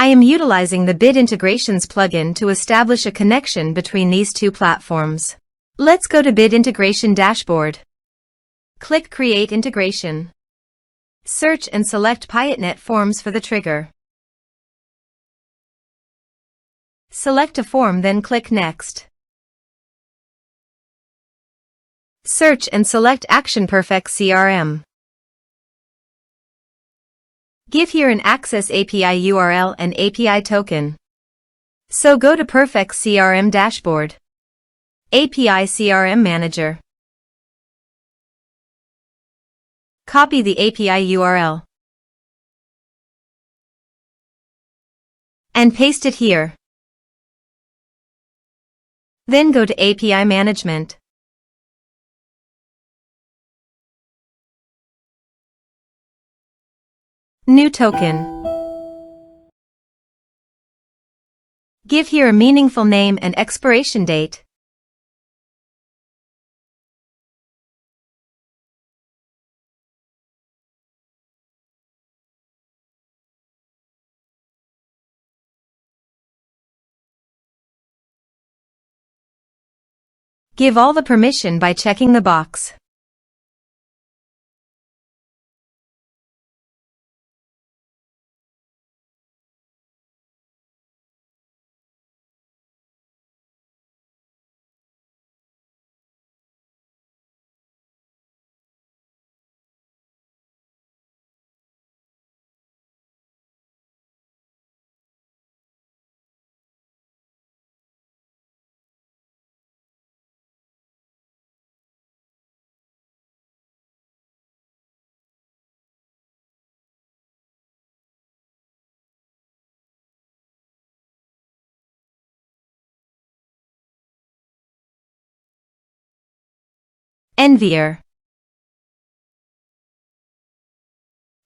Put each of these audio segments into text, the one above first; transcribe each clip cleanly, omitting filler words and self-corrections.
I am utilizing the Bit Integrations plugin to establish a connection between these two platforms. Let's go to Bit Integration Dashboard. Click Create Integration. Search and select Piotnet Forms for the trigger. Select a form, then click Next. Search and select Action Perfex CRM. Give here an Access API URL and API token. So go to Perfex CRM Dashboard. API CRM Manager. Copy the API URL and paste it here. Then go to API Management. New token. Give here a meaningful name and expiration date. Give all the permission by checking the box. Envier.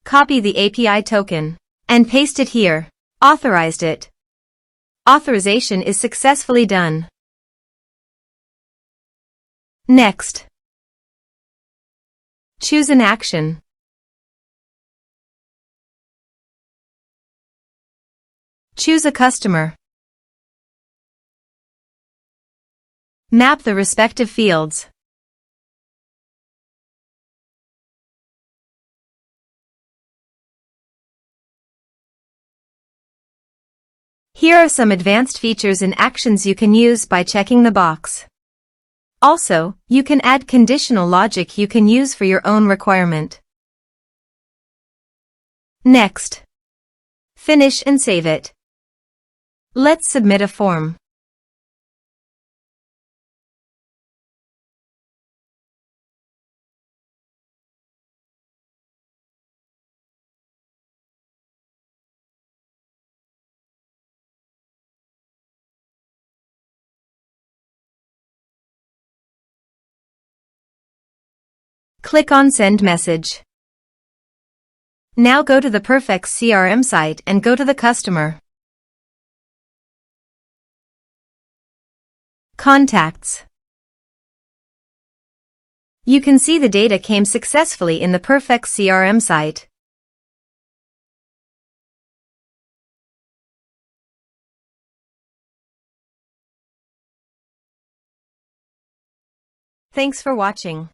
Copy the API token and paste it here. Authorized it. Authorization is successfully done. Next. Choose an action. Choose a customer. Map the respective fields. Here are some advanced features and actions you can use by checking the box. Also, you can add conditional logic you can use for your own requirement. Next. Finish and save it. Let's submit a form. Click on Send Message. Now go to the Perfex CRM site and go to the customer. Contacts. You can see the data came successfully in the Perfex CRM site. Thanks for watching.